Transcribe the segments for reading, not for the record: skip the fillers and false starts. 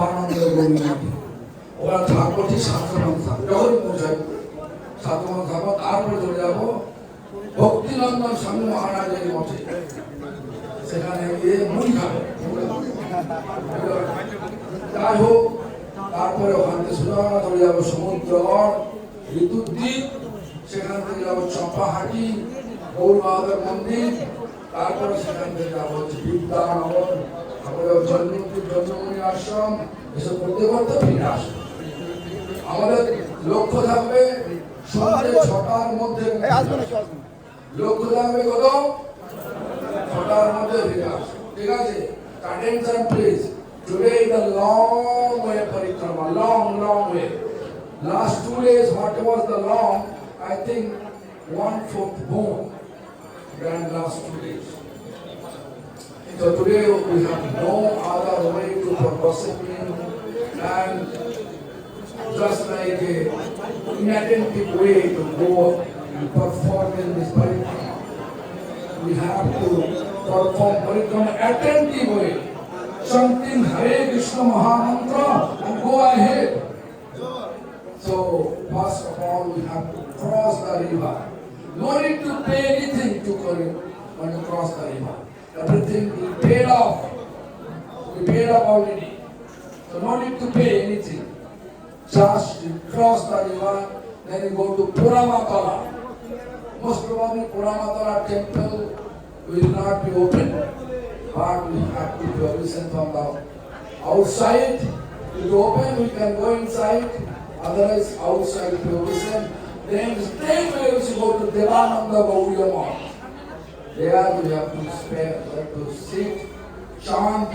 মহানন্দ গৌরী ওরা থাকবো ঠিক সাতজন থাকবো, যখনই পৌঁছাই সাতজন থাকবো, তারপরে চলে যাবো ভক্তিনন্দন স্বামী মহারাজের মঠে, সেখানে গিয়ে মুড়ি খাবো। যাই হোক, তারপরে ওখান থেকে সোজা চলে যাবো সমুদ্রগড়, ঋতুদ্বীপ, সেখান থেকে যাবো চম্পাহাটি গৌর বাহাদুর মন্দির, তারপরে সেখান থেকে যাবো হচ্ছে বিদ্যানগর, তারপরে জন্মভূমি আশ্রম, এসব করতে করতে ফিরে আসবো। আমাদের লক্ষ্য থাকবে সন্ধ্যে 6টার মধ্যে, লক্ষ্য থাকবে কত? 6টার মধ্যে ফিরে আসবো, ঠিক আছে? Attention please. Today is a long way parikrama, long way. Last 2 days, what was the long? I think 1/4 more than last 2 days. So today we have no other way to proceed, and just like a inattentive way to go and perform in this parikrama. We have to perform parikrama attentive way. Something Hare Krishna Mahamantra and go ahead. So first of all we have to cross the river. No need to pay anything to when you cross the river. Everything we paid off. We paid off already. So no need to pay anything. Just you cross the river, then you go to Puramatala. Most probably Puramatala temple will not be open, but we have to permission from the outside. If it open, we can go inside. Otherwise, outside permission. Then straight away we should go to Devananda Gauriya Math. There we have to sit, chant.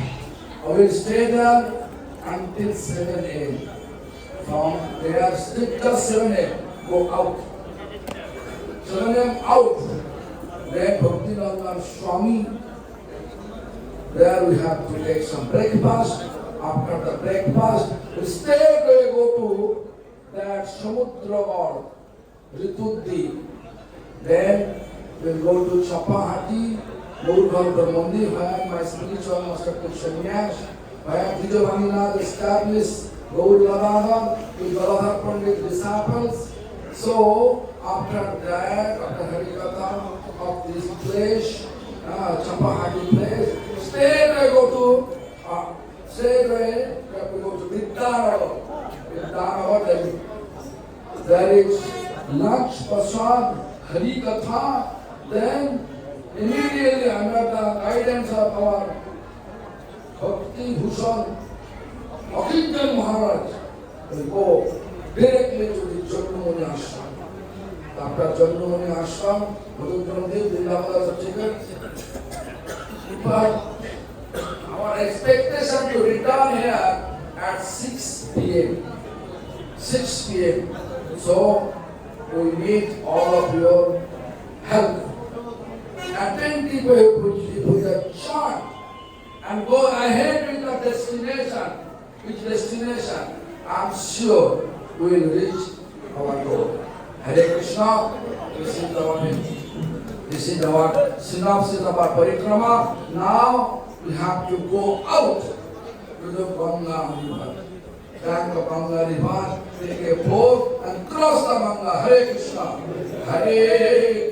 I will stay there until 7 a.m. From there, just 7 a.m. Go out. 7 a.m. out. Then Bhaktinandan Swami. There we have to take some breakfast. After the breakfast, we straight away go to that Samudragad, Rituddeep. Then we'll go to Chapahati, Gaurabhadur Mandir, where my spiritual master took sannyas, where Vijayvaninath established Gaur Gadadhar with Gadadhar Pandit disciples. So after that, after Harikatha of this place, Chapahati place, straight away go to Vidyanagar. Vidyanagar, there is lunch, prasad, Harikatha. Then immediately under the guidance of our Bhakti Bhushan Akintan Maharaj, we go directly to the Jannamuni Ashram. After Jannamuni Ashram, Bhagavad Vrindavan certificate. But our expectation to return here at 6 p.m. 6 p.m. So we need all of your help. Attentive with the chant and go ahead with the destination. Which destination? I'm sure we will reach our goal. Hare Krishna. This is our synopsis of our parikrama. Now we have to go out to the Ganga river. Bank of Ganga river, take a boat and cross the Ganga. Hare Krishna. Hare